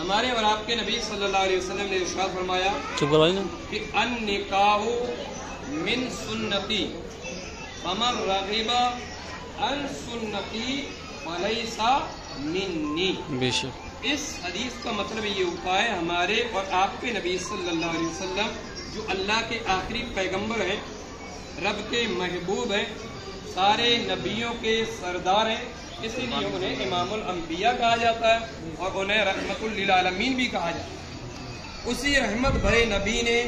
ہمارے اور آپ کے نبی صلی اللہ علیہ وسلم نے ارشاد فرمایا کہ النکاح من سنتی فمن رغب عن سنتی فلیس منی. بے شک اس حدیث کا مطلب یہ ہوتا ہے ہمارے اور آپ کے نبی صلی اللہ علیہ وسلم جو اللہ کے آخری پیغمبر ہیں، رب کے محبوب ہیں، سارے نبیوں کے سردار ہیں، اسی لیے انہیں امام الانبیاء کہا جاتا ہے اور انہیں رحمت للعالمین بھی کہا جاتا ہے. اسی رحمت بھرے نبی نے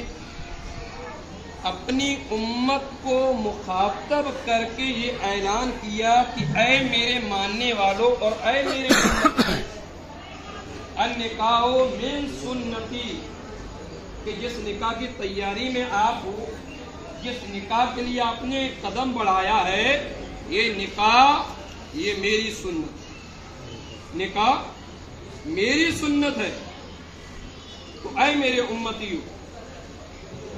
اپنی امت کو مخاطب کر کے یہ اعلان کیا کہ اے میرے ماننے والوں اور اے میرے النکاح من سنتی، کہ جس نکاح کی تیاری میں آپ ہو، جس نکاح کے لیے آپ نے قدم بڑھایا ہے، یہ نکاح یہ میری سنت، نکاح میری سنت ہے. تو اے میرے امتیوں،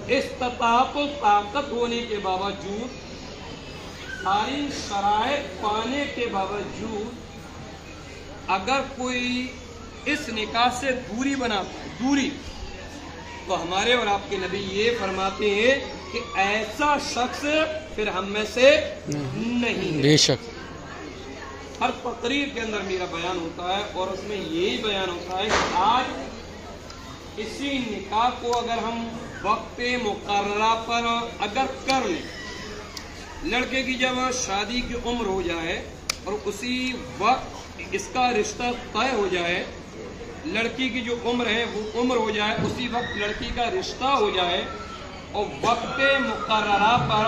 استطاعت و طاقت ہونے کے باوجود، ساری شرائط پانے کے باوجود اگر کوئی اس نکاح سے دوری بناتا ہے، دوری، تو ہمارے اور آپ کے نبی یہ فرماتے ہیں کہ ایسا شخص پھر ہم میں سے نہیں ہے. بے شک ہر تقریر کے اندر میرا بیان ہوتا ہے اور اس میں یہی بیان ہوتا ہے کہ آج اسی نکاح کو اگر ہم وقت مقررہ پر اگر کر لیں، لڑکے کی جب شادی کی عمر ہو جائے اور اسی وقت اس کا رشتہ طے ہو جائے، لڑکی کی جو عمر ہے وہ عمر ہو جائے، اسی وقت لڑکی کا رشتہ ہو جائے اور وقت مقررہ پر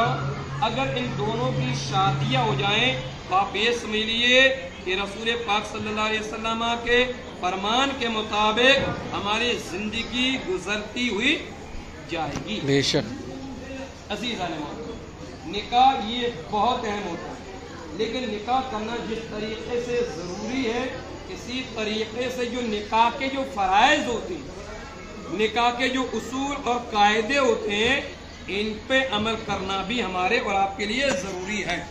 اگر ان دونوں کی شادیاں ہو جائیں، تو آپ یہ سمجھ لیے کہ رسول پاک صلی اللہ علیہ وسلم کے فرمان کے مطابق ہماری زندگی گزرتی ہوئی جائے گی. بے شک عزیزان محترم، نکاح یہ بہت اہم ہوتا ہے، لیکن نکاح کرنا جس طریقے سے ضروری ہے، اسی طریقے سے جو نکاح کے جو فرائض ہوتے ہیں، نکاح کے جو اصول اور قاعدے ہوتے ہیں، ان پہ عمل کرنا بھی ہمارے اور آپ کے لیے ضروری ہے.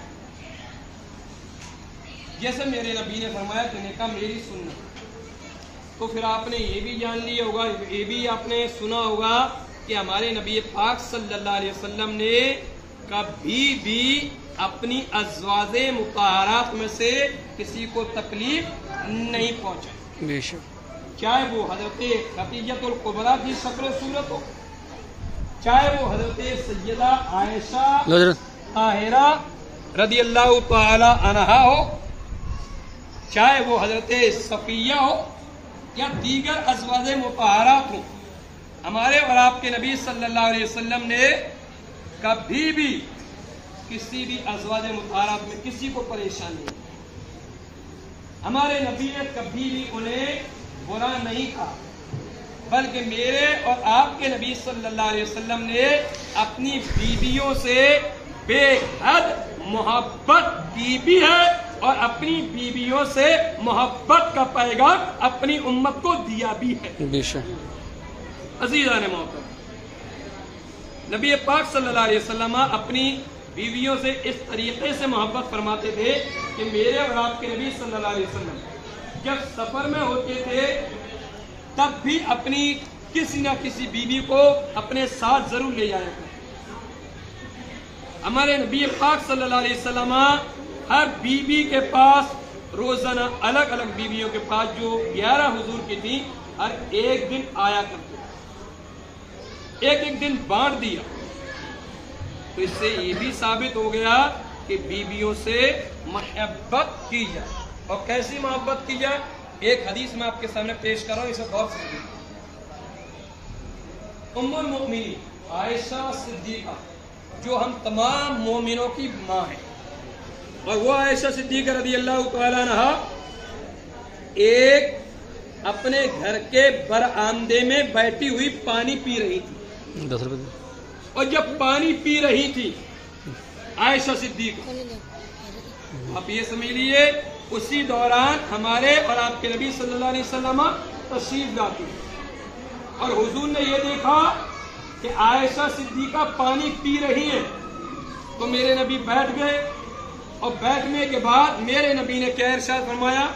جیسے میرے نبی نے فرمایا کہ نکاح میری سنت، تو پھر آپ نے یہ بھی جان لیا ہوگا، یہ بھی آپ نے سنا ہوگا کہ ہمارے نبی پاک صلی اللہ علیہ وسلم نے کبھی بھی اپنی ازواج مطہرات میں سے کسی کو تکلیف نہیں پہنچائی. بے شک چاہے وہ حضرت خدیجہ الکبریٰ کی شکل و صورت ہو، چاہے وہ حضرت سیدہ عائشہ طاہرہ رضی اللہ تعالی عنہا ہو، چاہے وہ حضرت صفیہ ہو یا دیگر ازواج مطہرات ہوں، ہمارے اور آپ کے نبی صلی اللہ علیہ وسلم نے کبھی بھی کسی بھی ازواج مطہرات میں کسی کو پریشان نہیں کیا. ہمارے نبی نے کبھی بھی انہیں برا نہیں کہا، بلکہ میرے اور آپ کے نبی صلی اللہ علیہ وسلم نے اپنی بیویوں سے بے حد محبت کی بھی ہے اور اپنی بیویوں سے محبت کا پیغام اپنی امت کو دیا بھی ہے. بے شک عزیزان محترم، نبی پاک صلی اللہ علیہ وسلم اپنی بیویوں سے اس طریقے سے محبت فرماتے تھے کہ میرے اور آپ کے نبی صلی اللہ علیہ وسلم جب سفر میں ہوتے تھے تب بھی اپنی کسی نہ کسی بیوی کو اپنے ساتھ ضرور لے جایا کرتے. ہمارے نبی پاک صلی اللہ علیہ وسلم ہر بیوی کے پاس روزانہ الگ الگ بیویوں کے پاس جو 11 حضور کی تھی ہر ایک دن آیا کرتے، ایک ایک دن بانٹ دیا. تو اس سے یہ بھی ثابت ہو گیا کہ بیویوں سے محبت کی جائے. اور کیسی محبت کی جائے؟ ایک حدیث میں آپ کے سامنے پیش کر رہا ہوں، اسے غور سے سنیے. ام المؤمنین عائشہ صدیقہ جو ہم تمام مومنوں کی ماں ہیں، اور وہ عائشہ صدیقہ رضی اللہ تعالیٰ عنہا ایک اپنے گھر کے برآمدے میں بیٹھی ہوئی پانی پی رہی تھی. 10 روپے اور جب پانی پی رہی تھی عائشہ صدیقہ، آپ یہ سمجھ لیے اسی دوران ہمارے اور آپ کے نبی صلی اللہ علیہ وسلم تشریف لاتے اور حضور نے یہ دیکھا کہ عائشہ صدیقہ پانی پی رہی ہیں، تو میرے نبی بیٹھ گئے اور بیٹھنے کے بعد میرے نبی نے کیا ارشاد فرمایا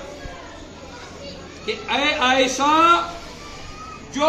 کہ اے عائشہ جو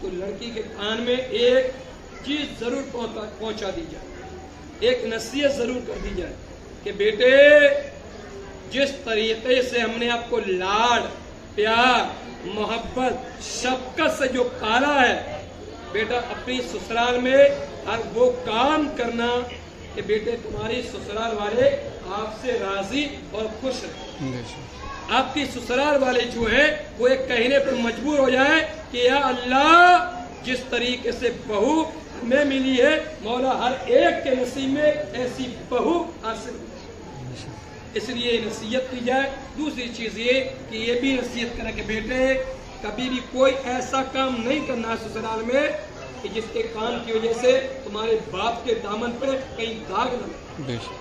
تو لڑکی کے کان میں ایک چیز ضرور پہنچا دی جائے، ایک نصیحت ضرور کر دی جائے کہ بیٹے جس طریقے سے ہم نے آپ کو لاڈ پیار محبت شفقت سے جو پالا ہے، بیٹا اپنی سسرال میں ہر وہ کام کرنا کہ بیٹے تمہاری سسرال والے آپ سے راضی اور خوش ہیں، آپ کی سسرال والے جو ہیں وہ ایک کہنے پر مجبور ہو جائیں کہ یا اللہ جس طریقے سے بہو ہمیں ملی ہے مولا ہر ایک کے نصیب میں ایسی بہو حاصل ہو۔ اس لیے نصیحت کی جائے۔ دوسری چیز یہ کہ یہ بھی نصیحت کرے کہ بیٹے کبھی بھی کوئی ایسا کام نہیں کرنا سسرال میں کہ جس کے کام کی وجہ سے تمہارے باپ کے دامن پہ کہیں داغ نہ لگے۔